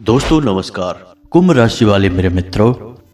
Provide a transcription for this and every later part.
दोस्तों नमस्कार। कुंभ राशि वाले मेरे मित्रों,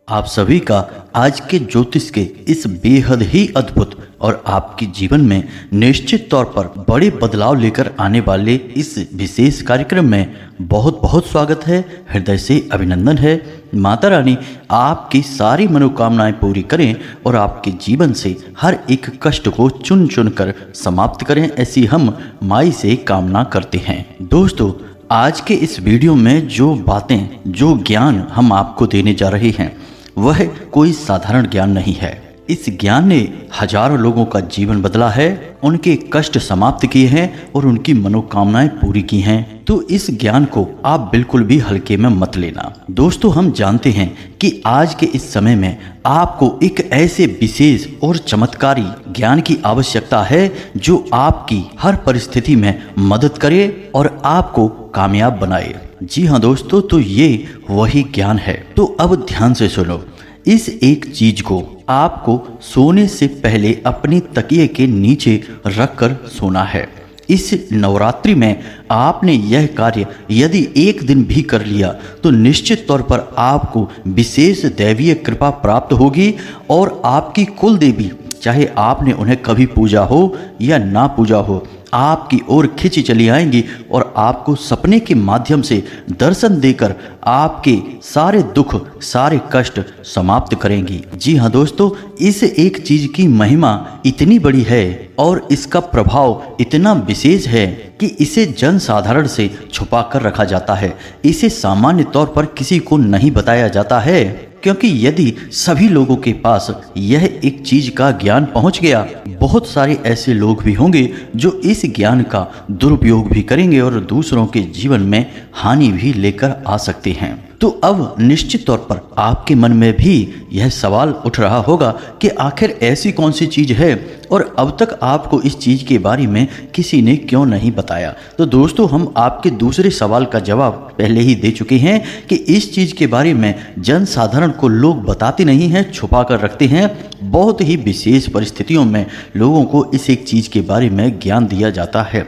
आप सभी का आज के ज्योतिष के इस बेहद ही अद्भुत और आपके जीवन में निश्चित तौर पर बड़े बदलाव लेकर आने वाले इस विशेष कार्यक्रम में बहुत बहुत स्वागत है। हृदय से अभिनंदन है। माता रानी आपकी सारी मनोकामनाएं पूरी करें और आपके जीवन से हर एक कष्ट को चुन चुन कर समाप्त करें, ऐसी हम माई से कामना करते हैं। दोस्तों, आज के इस वीडियो में जो बातें, जो ज्ञान हम आपको देने जा रहे हैं वह कोई साधारण ज्ञान नहीं है। इस ज्ञान ने हजारों लोगों का जीवन बदला है, उनके कष्ट समाप्त किए हैं और उनकी मनोकामनाएं पूरी की हैं। तो इस ज्ञान को आप बिल्कुल भी हल्के में मत लेना। दोस्तों, हम जानते हैं कि आज के इस समय में आपको एक ऐसे विशेष और चमत्कारी ज्ञान की आवश्यकता है जो आपकी हर परिस्थिति में मदद करे और आपको कामयाब बनाए। जी हाँ दोस्तों, तो ये वही ज्ञान है। तो अब ध्यान से सुनो। इस एक चीज को आपको सोने से पहले अपनी तकिए के नीचे रखकर सोना है। इस नवरात्रि में आपने यह कार्य यदि एक दिन भी कर लिया तो निश्चित तौर पर आपको विशेष दैवीय कृपा प्राप्त होगी और आपकी कुल देवी, चाहे आपने उन्हें कभी पूजा हो या ना पूजा हो, आपकी ओर खिंची चली आएंगी और आपको सपने के माध्यम से दर्शन देकर आपके सारे दुख, सारे कष्ट समाप्त करेंगी। जी हाँ दोस्तों, इस एक चीज की महिमा इतनी बड़ी है और इसका प्रभाव इतना विशेष है कि इसे जन साधारण से छुपा कर रखा जाता है। इसे सामान्य तौर पर किसी को नहीं बताया जाता है, क्योंकि यदि सभी लोगों के पास यह एक चीज का ज्ञान पहुंच गया, बहुत सारे ऐसे लोग भी होंगे जो इस ज्ञान का दुरुपयोग भी करेंगे और दूसरों के जीवन में हानि भी लेकर आ सकते हैं। तो अब निश्चित तौर पर आपके मन में भी यह सवाल उठ रहा होगा कि आखिर ऐसी कौन सी चीज है और अब तक आपको इस चीज के बारे में किसी ने क्यों नहीं बताया। तो दोस्तों, हम आपके दूसरे सवाल का जवाब पहले ही दे चुके हैं कि इस चीज के बारे में जन साधारण को लोग बताते नहीं हैं, छुपा कर रखते हैं। बहुत ही विशेष परिस्थितियों में लोगों को इस एक चीज के बारे में ज्ञान दिया जाता है।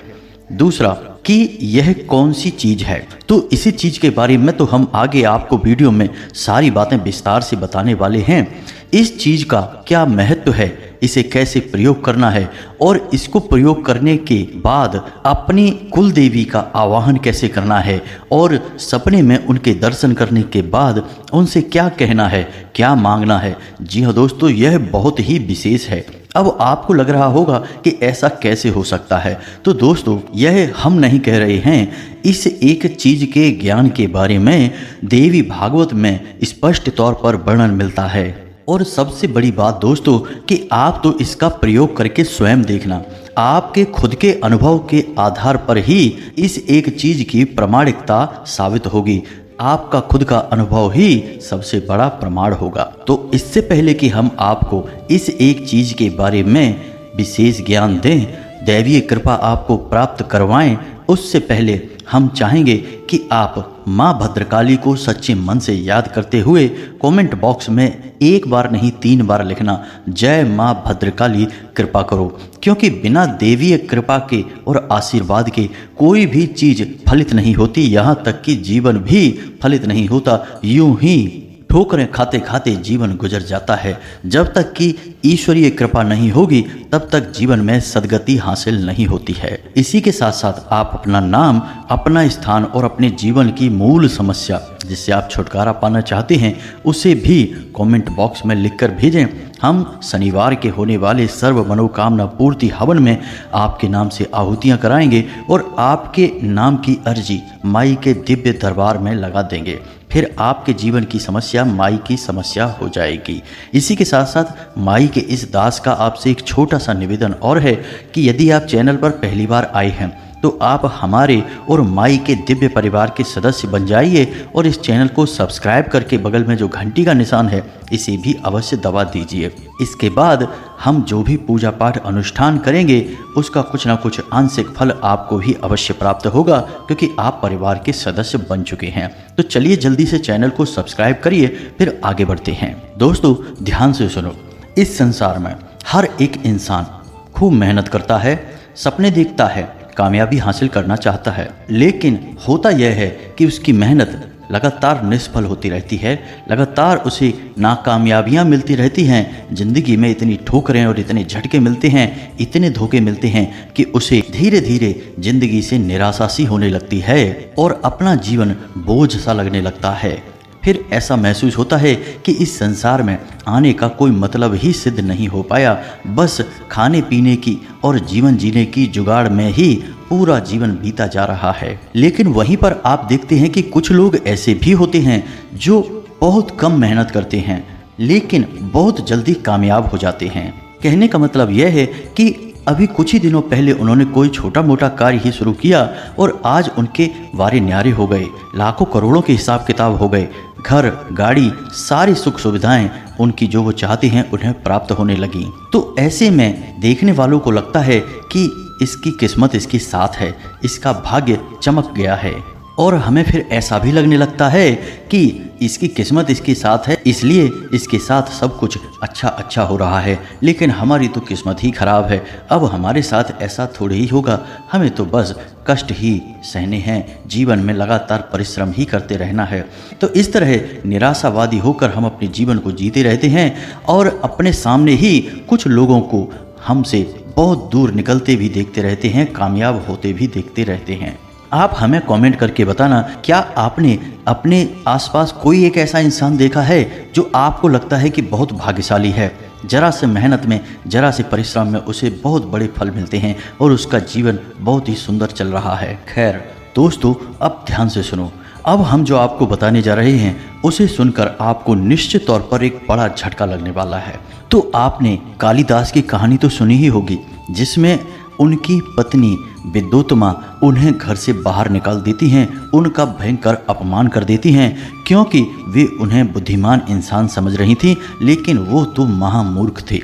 दूसरा, कि यह कौन सी चीज है, तो इसी चीज के बारे में तो हम आगे आपको वीडियो में सारी बातें विस्तार से बताने वाले हैं। इस चीज का क्या महत्व है, इसे कैसे प्रयोग करना है और इसको प्रयोग करने के बाद अपनी कुल देवी का आवाहन कैसे करना है और सपने में उनके दर्शन करने के बाद उनसे क्या कहना है, क्या मांगना है। जी हाँ दोस्तों, यह बहुत ही विशेष है। अब आपको लग रहा होगा कि ऐसा कैसे हो सकता है। तो दोस्तों, यह हम नहीं कह रहे हैं, इस एक चीज के ज्ञान के बारे में देवी भागवत में स्पष्ट तौर पर वर्णन मिलता है। और सबसे बड़ी बात दोस्तों कि आप तो इसका प्रयोग करके स्वयं देखना। आपके खुद के अनुभव के आधार पर ही इस एक चीज की प्रामाणिकता साबित होगी। आपका खुद का अनुभव ही सबसे बड़ा प्रमाण होगा। तो इससे पहले कि हम आपको इस एक चीज के बारे में विशेष ज्ञान दें, दैवीय कृपा आपको प्राप्त करवाएं, उससे पहले हम चाहेंगे कि आप माँ भद्रकाली को सच्चे मन से याद करते हुए कमेंट बॉक्स में एक बार नहीं 3 बार लिखना, जय माँ भद्रकाली कृपा करो। क्योंकि बिना देवीय कृपा के और आशीर्वाद के कोई भी चीज फलित नहीं होती, यहाँ तक कि जीवन भी फलित नहीं होता। यूं ही ठोकरें खाते खाते जीवन गुजर जाता है। जब तक कि ईश्वरीय कृपा नहीं होगी तब तक जीवन में सद्गति हासिल नहीं होती है। इसी के साथ साथ आप अपना नाम, अपना स्थान और अपने जीवन की मूल समस्या जिससे आप छुटकारा पाना चाहते हैं उसे भी कमेंट बॉक्स में लिखकर भेजें। हम शनिवार के होने वाले सर्व मनोकामना पूर्ति हवन में आपके नाम से आहुतियाँ कराएंगे और आपके नाम की अर्जी माई के दिव्य दरबार में लगा देंगे। फिर आपके जीवन की समस्या माई की समस्या हो जाएगी। इसी के साथ साथ माई के इस दास का आपसे एक छोटा सा निवेदन और है कि यदि आप चैनल पर पहली बार आए हैं तो आप हमारे और माई के दिव्य परिवार के सदस्य बन जाइए और इस चैनल को सब्सक्राइब करके बगल में जो घंटी का निशान है इसे भी अवश्य दबा दीजिए। इसके बाद हम जो भी पूजा पाठ अनुष्ठान करेंगे उसका कुछ ना कुछ आंशिक फल आपको भी अवश्य प्राप्त होगा, क्योंकि आप परिवार के सदस्य बन चुके हैं। तो चलिए जल्दी से चैनल को सब्सक्राइब करिए, फिर आगे बढ़ते हैं। दोस्तों, ध्यान से सुनो। इस संसार में हर एक इंसान खूब मेहनत करता है, सपने देखता है, कामयाबी हासिल करना चाहता है, लेकिन होता यह है कि उसकी मेहनत लगातार निष्फल होती रहती है, लगातार उसे नाकामयाबियां मिलती रहती हैं। जिंदगी में इतनी ठोकरें और इतने झटके मिलते हैं, इतने धोखे मिलते हैं कि उसे धीरे धीरे जिंदगी से निराशा सी होने लगती है और अपना जीवन बोझ सा लगने लगता है। फिर ऐसा महसूस होता है कि इस संसार में आने का कोई मतलब ही सिद्ध नहीं हो पाया, बस खाने पीने की और जीवन जीने की जुगाड़ में ही पूरा जीवन बीता जा रहा है। लेकिन वहीं पर आप देखते हैं कि कुछ लोग ऐसे भी होते हैं जो बहुत कम मेहनत करते हैं लेकिन बहुत जल्दी कामयाब हो जाते हैं। कहने का मतलब यह है कि अभी कुछ ही दिनों पहले उन्होंने कोई छोटा मोटा कार्य ही शुरू किया और आज उनके वारे न्यारे हो गए, लाखों करोड़ों के हिसाब किताब हो गए, घर गाड़ी सारी सुख सुविधाएं उनकी जो वो चाहते हैं उन्हें प्राप्त होने लगी। तो ऐसे में देखने वालों को लगता है कि इसकी किस्मत इसके साथ है, इसका भाग्य चमक गया है। और हमें फिर ऐसा भी लगने लगता है कि इसकी किस्मत इसके साथ है इसलिए इसके साथ सब कुछ अच्छा हो रहा है, लेकिन हमारी तो किस्मत ही खराब है। अब हमारे साथ ऐसा थोड़े ही होगा, हमें तो बस कष्ट ही सहने हैं, जीवन में लगातार परिश्रम ही करते रहना है। तो इस तरह निराशावादी होकर हम अपने जीवन को जीते रहते हैं और अपने सामने ही कुछ लोगों को हमसे बहुत दूर निकलते भी देखते रहते हैं, कामयाब होते भी देखते रहते हैं। आप हमें कमेंट करके बताना, क्या आपने अपने आसपास कोई एक ऐसा इंसान देखा है जो आपको लगता है कि बहुत भाग्यशाली है, जरा से मेहनत में, जरा से परिश्रम में उसे बहुत बड़े फल मिलते हैं और उसका जीवन बहुत ही सुंदर चल रहा है। खैर दोस्तों, अब ध्यान से सुनो। अब हम जो आपको बताने जा रहे हैं उसे सुनकर आपको निश्चित तौर पर एक बड़ा झटका लगने वाला है। तो आपने कालिदास की कहानी तो सुनी ही होगी, जिसमें उनकी पत्नी विद्योत्तमा उन्हें घर से बाहर निकाल देती हैं, उनका भयंकर अपमान कर देती हैं, क्योंकि वे उन्हें बुद्धिमान इंसान समझ रही थी, लेकिन वो तो महामूर्ख थे।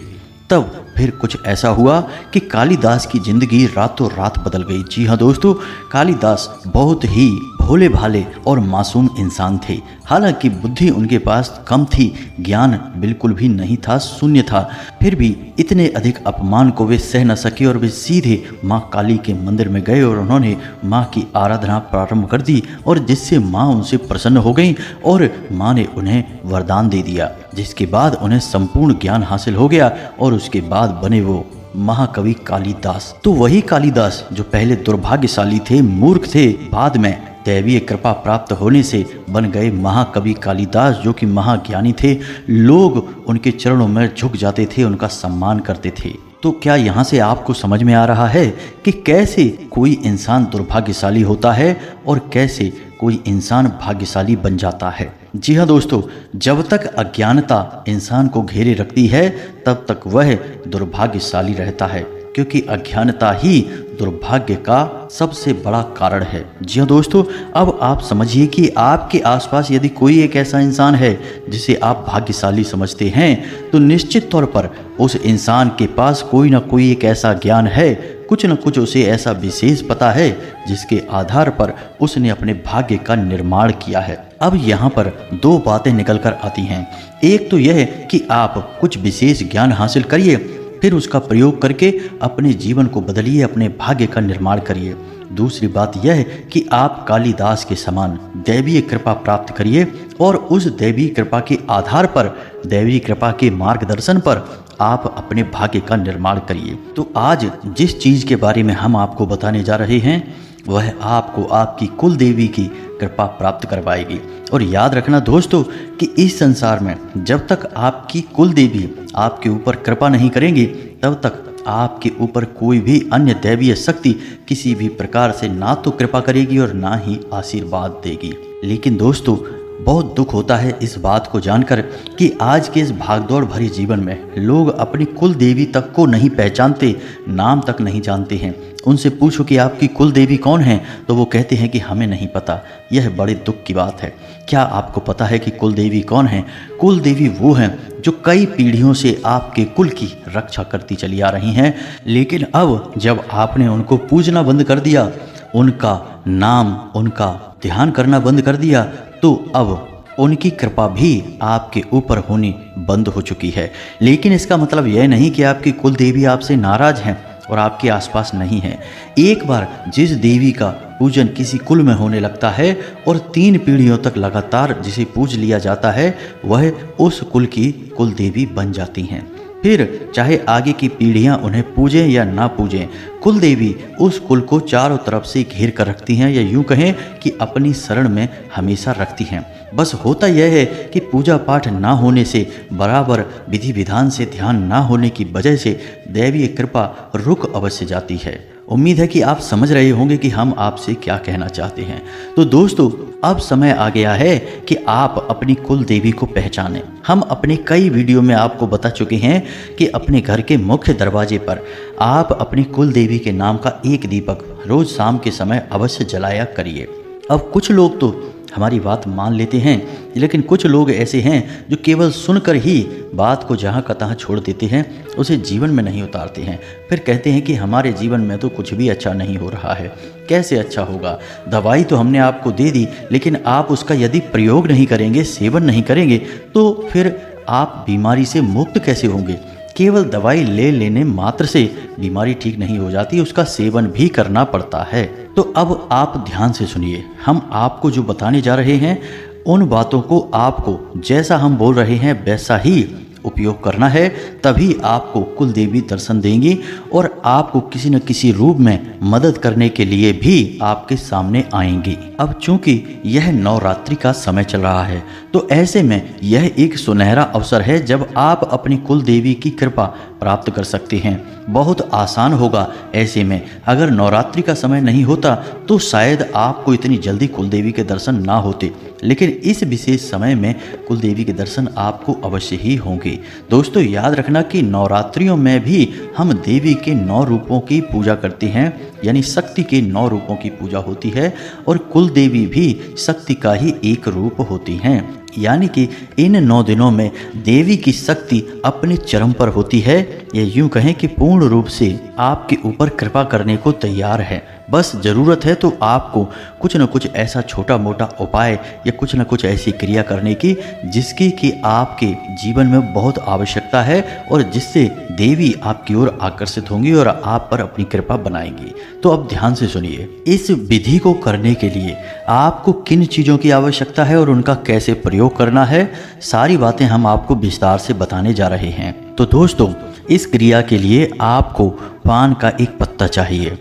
तब फिर कुछ ऐसा हुआ कि कालिदास की जिंदगी रातों रात बदल गई। जी हाँ दोस्तों, कालिदास बहुत ही भोले भाले और मासूम इंसान थे। हालांकि बुद्धि उनके पास कम थी, ज्ञान बिल्कुल भी नहीं था, शून्य था। फिर भी इतने अधिक अपमान को वे सह न सके और वे सीधे माँ काली के मंदिर में गए और उन्होंने माँ की आराधना प्रारंभ कर दी, और जिससे माँ उनसे प्रसन्न हो गई और माँ ने उन्हें वरदान दे दिया, जिसके बाद उन्हें संपूर्ण ज्ञान हासिल हो गया और उसके बाद बने वो महाकवि कालिदास। तो वही कालिदास जो पहले दुर्भाग्यशाली थे, मूर्ख थे, बाद में दैवीय कृपा प्राप्त होने से बन गए महाकवि कालिदास, जो कि महाज्ञानी थे। लोग उनके चरणों में झुक जाते थे, उनका सम्मान करते थे। तो क्या यहाँ से आपको समझ में आ रहा है कि कैसे कोई इंसान दुर्भाग्यशाली होता है और कैसे कोई इंसान भाग्यशाली बन जाता है? जी हाँ दोस्तों, जब तक अज्ञानता इंसान को घेरे रखती है तब तक वह दुर्भाग्यशाली रहता है, क्योंकि अज्ञानता ही दुर्भाग्य का सबसे बड़ा कारण है। जी हाँ दोस्तों, अब आप समझिए कि आपके आसपास यदि कोई एक ऐसा इंसान है जिसे आप भाग्यशाली समझते हैं, तो निश्चित तौर पर उस इंसान के पास कोई ना कोई एक ऐसा ज्ञान है, कुछ न कुछ उसे ऐसा विशेष पता है जिसके आधार पर उसने अपने भाग्य का निर्माण किया है। अब यहाँ पर दो बातें निकल कर आती हैं। एक तो यह कि आप कुछ विशेष ज्ञान हासिल करिए, फिर उसका प्रयोग करके अपने जीवन को बदलिए, अपने भाग्य का निर्माण करिए। दूसरी बात यह है कि आप कालिदास के समान दैवीय कृपा प्राप्त करिए और उस दैवीय कृपा के आधार पर, दैवीय कृपा के मार्गदर्शन पर आप अपने भाग्य का निर्माण करिए। तो आज जिस चीज़ के बारे में हम आपको बताने जा रहे हैं वह आपको आपकी कुल देवी की कृपा प्राप्त करवाएगी। और याद रखना दोस्तों कि इस संसार में जब तक आपकी कुल देवी आपके ऊपर कृपा नहीं करेंगी, तब तक आपके ऊपर कोई भी अन्य दैवीय शक्ति किसी भी प्रकार से ना तो कृपा करेगी और ना ही आशीर्वाद देगी। लेकिन दोस्तों, बहुत दुख होता है इस बात को जानकर कि आज के इस भागदौड़ भरे जीवन में लोग अपनी कुल देवी तक को नहीं पहचानते, नाम तक नहीं जानते हैं। उनसे पूछो कि आपकी कुल देवी कौन है, तो वो कहते हैं कि हमें नहीं पता। यह बड़े दुख की बात है। क्या आपको पता है कि कुल देवी कौन है? कुल देवी वो हैं जो कई पीढ़ियों से आपके कुल की रक्षा करती चली आ रही हैं, लेकिन अब जब आपने उनको पूजना बंद कर दिया, उनका नाम, उनका ध्यान करना बंद कर दिया, तो अब उनकी कृपा भी आपके ऊपर होनी बंद हो चुकी है। लेकिन इसका मतलब यह नहीं कि आपकी कुल देवी आपसे नाराज हैं और आपके आसपास नहीं है। एक बार जिस देवी का पूजन किसी कुल में होने लगता है और 3 पीढ़ियों तक लगातार जिसे पूज लिया जाता है वह उस कुल की कुल देवी बन जाती हैं। फिर चाहे आगे की पीढ़ियां उन्हें पूजें या ना पूजें, कुल देवी उस कुल को चारों तरफ से घेर कर रखती हैं, या यूं कहें कि अपनी शरण में हमेशा रखती हैं। बस होता यह है कि पूजा पाठ ना होने से, बराबर विधि विधान से ध्यान ना होने की वजह से दैवीय कृपा रुक अवश्य जाती है। उम्मीद है कि आप समझ रहे होंगे कि हम आपसे क्या कहना चाहते हैं। तो दोस्तों, अब समय आ गया है कि आप अपनी कुल देवी को पहचानें। हम अपने कई वीडियो में आपको बता चुके हैं कि अपने घर के मुख्य दरवाजे पर आप अपनी कुल देवी के नाम का एक दीपक रोज शाम के समय अवश्य जलाया करिए। अब कुछ लोग तो हमारी बात मान लेते हैं, लेकिन कुछ लोग ऐसे हैं जो केवल सुनकर ही बात को जहाँ का तहाँ छोड़ देते हैं, उसे जीवन में नहीं उतारते हैं। फिर कहते हैं कि हमारे जीवन में तो कुछ भी अच्छा नहीं हो रहा है। कैसे अच्छा होगा? दवाई तो हमने आपको दे दी, लेकिन आप उसका यदि प्रयोग नहीं करेंगे, सेवन नहीं करेंगे, तो फिर आप बीमारी से मुक्त कैसे होंगे? केवल दवाई ले लेने मात्र से बीमारी ठीक नहीं हो जाती, उसका सेवन भी करना पड़ता है। तो अब आप ध्यान से सुनिए, हम आपको जो बताने जा रहे हैं उन बातों को आपको जैसा हम बोल रहे हैं वैसा ही उपयोग करना है, तभी आपको कुल देवी दर्शन देंगी और आपको किसी न किसी रूप में मदद करने के लिए भी आपके सामने आएंगी। अब चूंकि यह नवरात्रि का समय चल रहा है, तो ऐसे में यह एक सुनहरा अवसर है जब आप अपनी कुल देवी की कृपा प्राप्त कर सकते हैं। बहुत आसान होगा। ऐसे में अगर नवरात्रि का समय नहीं होता तो शायद आपको इतनी जल्दी कुल देवी के दर्शन ना होते, लेकिन इस विशेष समय में कुल देवी के दर्शन आपको अवश्य ही होंगे। दोस्तों, याद रखना कि नवरात्रियों में भी हम देवी के 9 रूपों की पूजा करते हैं, यानी शक्ति के 9 रूपों की पूजा होती है और कुल देवी भी शक्ति का ही एक रूप होती हैं। यानी कि इन 9 दिनों में देवी की शक्ति अपने चरम पर होती है। यह यूं कहें कि पूर्ण रूप से आपके ऊपर कृपा करने को तैयार है। बस ज़रूरत है तो आपको कुछ न कुछ ऐसा छोटा मोटा उपाय या कुछ न कुछ ऐसी क्रिया करने की जिसकी कि आपके जीवन में बहुत आवश्यकता है और जिससे देवी आपकी ओर आकर्षित होंगी और आप पर अपनी कृपा बनाएंगी। तो अब ध्यान से सुनिए, इस विधि को करने के लिए आपको किन चीज़ों की आवश्यकता है और उनका कैसे प्रयोग करना है, सारी बातें हम आपको विस्तार से बताने जा रहे हैं। तो दोस्तों, इस क्रिया के लिए आपको पान का एक पत्ता चाहिए,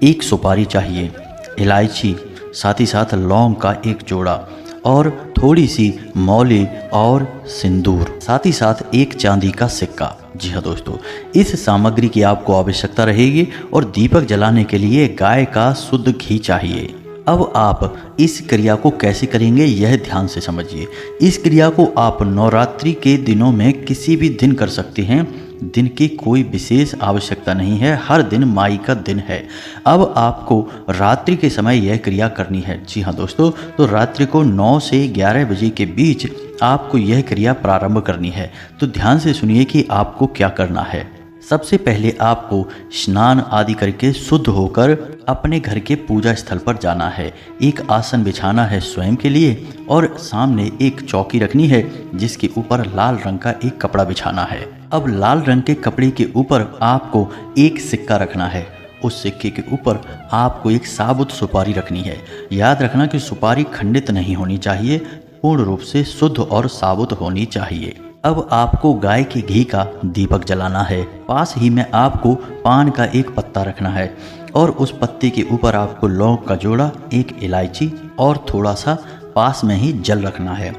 एक सुपारी चाहिए, इलायची, साथ ही साथ लौंग का एक जोड़ा और थोड़ी सी मौली और सिंदूर, साथ ही साथ एक चांदी का सिक्का। जी हाँ दोस्तों, इस सामग्री की आपको आवश्यकता रहेगी और दीपक जलाने के लिए गाय का शुद्ध घी चाहिए। अब आप इस क्रिया को कैसे करेंगे यह ध्यान से समझिए। इस क्रिया को आप नवरात्रि के दिनों में किसी भी दिन कर सकते हैं। दिन की कोई विशेष आवश्यकता नहीं है, हर दिन माई का दिन है। अब आपको रात्रि के समय यह क्रिया करनी है। जी हाँ दोस्तों, तो रात्रि को 9 से 11 बजे के बीच आपको यह क्रिया प्रारंभ करनी है। तो ध्यान से सुनिए कि आपको क्या करना है। सबसे पहले आपको स्नान आदि करके शुद्ध होकर अपने घर के पूजा स्थल पर जाना है। एक आसन बिछाना है स्वयं के लिए और सामने एक चौकी रखनी है जिसके ऊपर लाल रंग का एक कपड़ा बिछाना है। अब लाल रंग के कपड़े के ऊपर आपको एक सिक्का रखना है। उस सिक्के के ऊपर आपको एक साबुत सुपारी रखनी है। याद रखना कि सुपारी खंडित नहीं होनी चाहिए, पूर्ण रूप से शुद्ध और साबुत होनी चाहिए। अब आपको गाय के घी का दीपक जलाना है। पास ही में आपको पान का एक पत्ता रखना है और उस पत्ते के ऊपर आपको लौंग का जोड़ा, एक इलायची और थोड़ा सा पास में ही जल रखना है।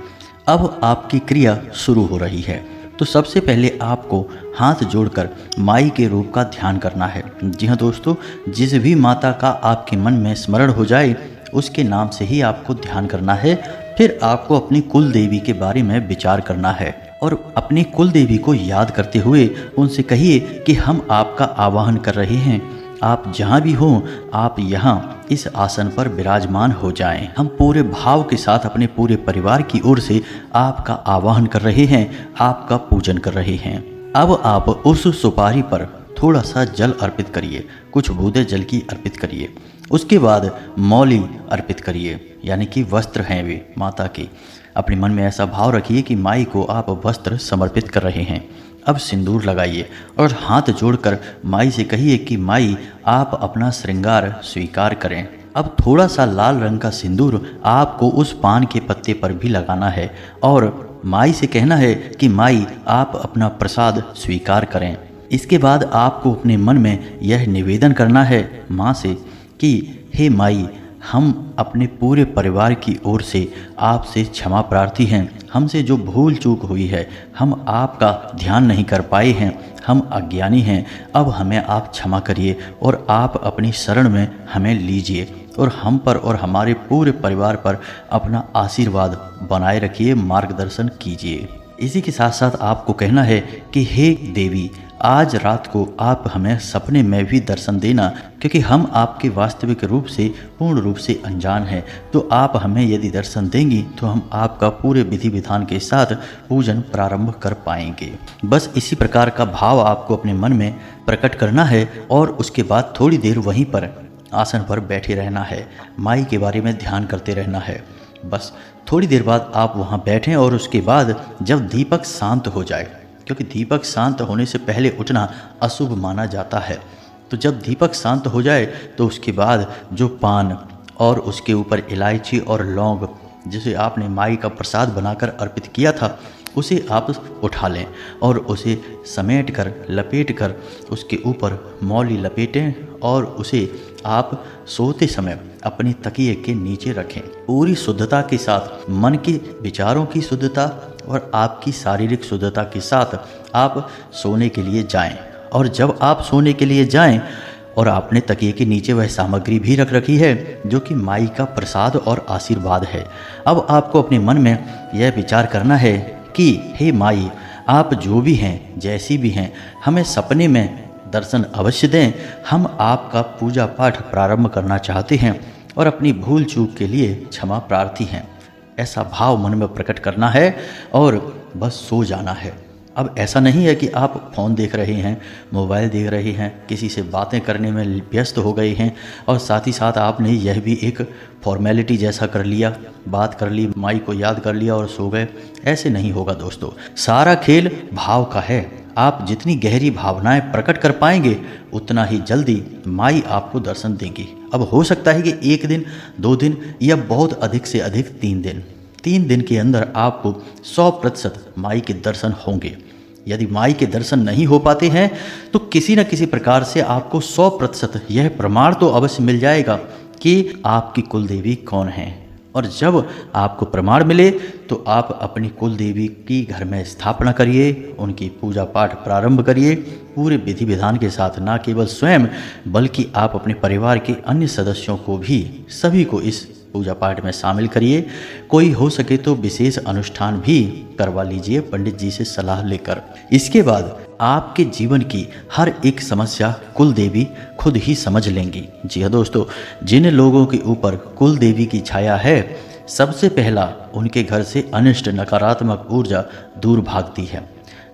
अब आपकी क्रिया शुरू हो रही है। तो सबसे पहले आपको हाथ जोड़कर माई के रूप का ध्यान करना है। जी हाँ दोस्तों, जिस भी माता का आपके मन में स्मरण हो जाए उसके नाम से ही आपको ध्यान करना है। फिर आपको अपनी कुल देवी के बारे में विचार करना है और अपनी कुल देवी को याद करते हुए उनसे कहिए कि हम आपका आवाहन कर रहे हैं। आप जहाँ भी हों, आप यहाँ इस आसन पर विराजमान हो जाएं। हम पूरे भाव के साथ अपने पूरे परिवार की ओर से आपका आवाहन कर रहे हैं, आपका पूजन कर रहे हैं। अब आप उस सुपारी पर थोड़ा सा जल अर्पित करिए, कुछ बूंदे जल की अर्पित करिए। उसके बाद मौली अर्पित करिए, यानी कि वस्त्र हैं वे माता के। अपने मन में ऐसा भाव रखिए कि माई को आप वस्त्र समर्पित कर रहे हैं। अब सिंदूर लगाइए और हाथ जोड़कर माई से कहिए कि माई आप अपना श्रृंगार स्वीकार करें। अब थोड़ा सा लाल रंग का सिंदूर आपको उस पान के पत्ते पर भी लगाना है और माई से कहना है कि माई आप अपना प्रसाद स्वीकार करें। इसके बाद आपको अपने मन में यह निवेदन करना है माँ से कि हे माई, हम अपने पूरे परिवार की ओर से आपसे क्षमा प्रार्थी हैं। हमसे जो भूल चूक हुई है, हम आपका ध्यान नहीं कर पाए हैं, हम अज्ञानी हैं। अब हमें आप क्षमा करिए और आप अपनी शरण में हमें लीजिए और हम पर और हमारे पूरे परिवार पर अपना आशीर्वाद बनाए रखिए, मार्गदर्शन कीजिए। इसी के साथ साथ आपको कहना है कि हे देवी, आज रात को आप हमें सपने में भी दर्शन देना, क्योंकि हम आपके वास्तविक रूप से पूर्ण रूप से अनजान हैं। तो आप हमें यदि दर्शन देंगी तो हम आपका पूरे विधि विधान के साथ पूजन प्रारंभ कर पाएंगे। बस इसी प्रकार का भाव आपको अपने मन में प्रकट करना है और उसके बाद थोड़ी देर वहीं पर आसन पर बैठे रहना है, माई के बारे में ध्यान करते रहना है। बस थोड़ी देर बाद आप वहाँ बैठें और उसके बाद जब दीपक शांत हो जाए, क्योंकि दीपक शांत होने से पहले उठना अशुभ माना जाता है, तो जब दीपक शांत हो जाए तो उसके बाद जो पान और उसके ऊपर इलायची और लौंग जिसे आपने माई का प्रसाद बनाकर अर्पित किया था, उसे आप उठा लें और उसे समेट कर लपेट कर उसके ऊपर मौली लपेटें और उसे आप सोते समय अपनी तकिए के नीचे रखें। पूरी शुद्धता के साथ, मन के विचारों की शुद्धता और आपकी शारीरिक शुद्धता के साथ आप सोने के लिए जाएं। और जब आप सोने के लिए जाएं और आपने तकिए के नीचे वह सामग्री भी रख रखी है जो कि माई का प्रसाद और आशीर्वाद है, अब आपको अपने मन में यह विचार करना है कि हे माई, आप जो भी हैं, जैसी भी हैं, हमें सपने में दर्शन अवश्य दें। हम आपका पूजा पाठ प्रारंभ करना चाहते हैं और अपनी भूल चूक के लिए क्षमा प्रार्थी हैं। ऐसा भाव मन में प्रकट करना है और बस सो जाना है। अब ऐसा नहीं है कि आप फ़ोन देख रहे हैं, मोबाइल देख रहे हैं, किसी से बातें करने में व्यस्त हो गए हैं और साथ ही साथ आपने यह भी एक फॉर्मेलिटी जैसा कर लिया, बात कर ली, माई को याद कर लिया और सो गए। ऐसे नहीं होगा दोस्तों। सारा खेल भाव का है। आप जितनी गहरी भावनाएं प्रकट कर पाएंगे उतना ही जल्दी माई आपको दर्शन देंगी। अब हो सकता है कि 1 दिन, 2 दिन या बहुत अधिक से अधिक 3 दिन, 3 दिन के अंदर आपको 100% माई के दर्शन होंगे। यदि माई के दर्शन नहीं हो पाते हैं तो किसी न किसी प्रकार से आपको 100% यह प्रमाण तो अवश्य मिल जाएगा कि आपकी कुल देवी कौन है। और जब आपको प्रमाण मिले तो आप अपनी कुल देवी की घर में स्थापना करिए, उनकी पूजा पाठ प्रारंभ करिए पूरे विधि विधान के साथ। ना केवल स्वयं बल्कि आप अपने परिवार के अन्य सदस्यों को भी, सभी को इस पूजा पाठ में शामिल करिए। कोई हो सके तो विशेष अनुष्ठान भी करवा लीजिए पंडित जी से सलाह लेकर। इसके बाद आपके जीवन की हर एक समस्या कुल देवी खुद ही समझ लेंगी। जी हाँ दोस्तों, जिन लोगों के ऊपर कुल देवी की छाया है, सबसे पहला उनके घर से अनिष्ट नकारात्मक ऊर्जा दूर भागती है।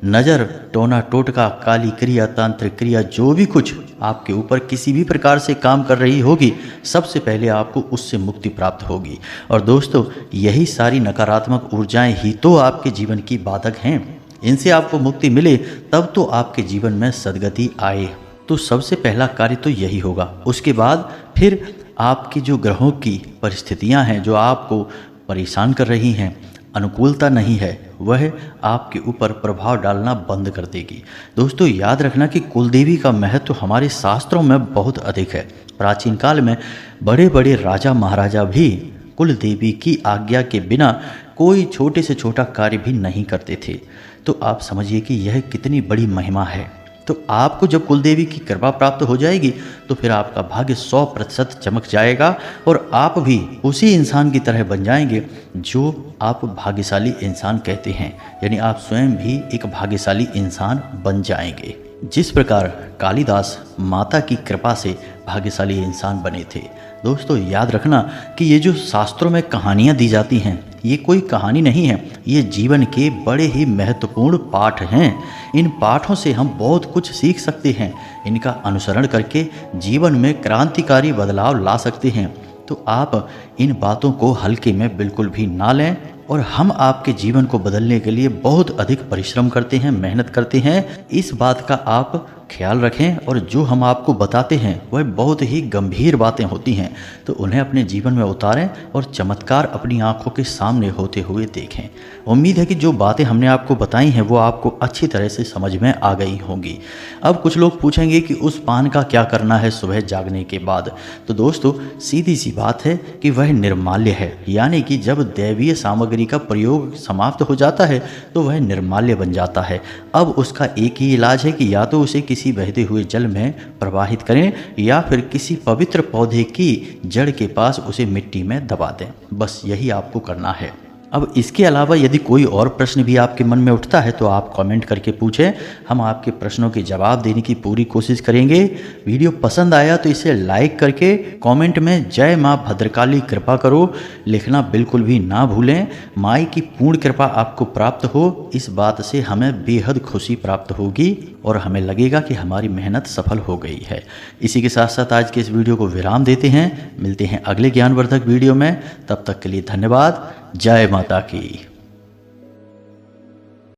नज़र, टोना टोटका, काली क्रिया, तांत्रिक क्रिया, जो भी कुछ आपके ऊपर किसी भी प्रकार से काम कर रही होगी, सबसे पहले आपको उससे मुक्ति प्राप्त होगी। और दोस्तों, यही सारी नकारात्मक ऊर्जाएं ही तो आपके जीवन की बाधक हैं। इनसे आपको मुक्ति मिले तब तो आपके जीवन में सद्गति आए। तो सबसे पहला कार्य तो यही होगा। उसके बाद फिर आपकी जो ग्रहों की परिस्थितियां हैं जो आपको परेशान कर रही हैं, अनुकूलता नहीं है, वह आपके ऊपर प्रभाव डालना बंद कर देगी। दोस्तों, याद रखना कि कुलदेवी का महत्व हमारे शास्त्रों में बहुत अधिक है। प्राचीन काल में बड़े बड़े राजा महाराजा भी कुल देवी की आज्ञा के बिना कोई छोटे से छोटा कार्य भी नहीं करते थे। तो आप समझिए कि यह कितनी बड़ी महिमा है। तो आपको जब कुलदेवी की कृपा प्राप्त हो जाएगी तो फिर आपका भाग्य 100% चमक जाएगा और आप भी उसी इंसान की तरह बन जाएंगे जो आप भाग्यशाली इंसान कहते हैं। यानी आप स्वयं भी एक भाग्यशाली इंसान बन जाएंगे। जिस प्रकार कालिदास माता की कृपा से भाग्यशाली इंसान बने थे। दोस्तों, याद रखना कि ये जो शास्त्रों में कहानियाँ दी जाती हैं, ये कोई कहानी नहीं है, ये जीवन के बड़े ही महत्वपूर्ण पाठ हैं। इन पाठों से हम बहुत कुछ सीख सकते हैं। इनका अनुसरण करके जीवन में क्रांतिकारी बदलाव ला सकते हैं। तो आप इन बातों को हल्के में बिल्कुल भी ना लें। और हम आपके जीवन को बदलने के लिए बहुत अधिक परिश्रम करते हैं, मेहनत करते हैं। इस बात का आप ख्याल रखें और जो हम आपको बताते हैं वह बहुत ही गंभीर बातें होती हैं, तो उन्हें अपने जीवन में उतारें और चमत्कार अपनी आंखों के सामने होते हुए देखें। उम्मीद है कि जो बातें हमने आपको बताई हैं वो आपको अच्छी तरह से समझ में आ गई होंगी। अब कुछ लोग पूछेंगे कि उस पान का क्या करना है सुबह जागने के बाद। तो दोस्तों सीधी सी बात है कि वह निर्माल्य है, यानी कि जब दैवीय सामग्री का प्रयोग समाप्त हो जाता है तो वह निर्माल्य बन जाता है। अब उसका एक ही इलाज है कि या तो उसे किसी बहते हुए जल में प्रवाहित करें या फिर किसी पवित्र पौधे की जड़ के पास उसे मिट्टी में दबा दें। बस यही आपको करना है। अब इसके अलावा यदि कोई और प्रश्न भी आपके मन में उठता है तो आप कमेंट करके पूछें, हम आपके प्रश्नों के जवाब देने की पूरी कोशिश करेंगे। वीडियो पसंद आया तो इसे लाइक करके कमेंट में जय माँ भद्रकाली कृपा करो लिखना बिल्कुल भी ना भूलें। माई की पूर्ण कृपा आपको प्राप्त हो, इस बात से हमें बेहद खुशी प्राप्त होगी और हमें लगेगा कि हमारी मेहनत सफल हो गई है। इसी के साथ साथ आज के इस वीडियो को विराम देते हैं। मिलते हैं अगले ज्ञानवर्धक वीडियो में, तब तक के लिए धन्यवाद। जय माता की।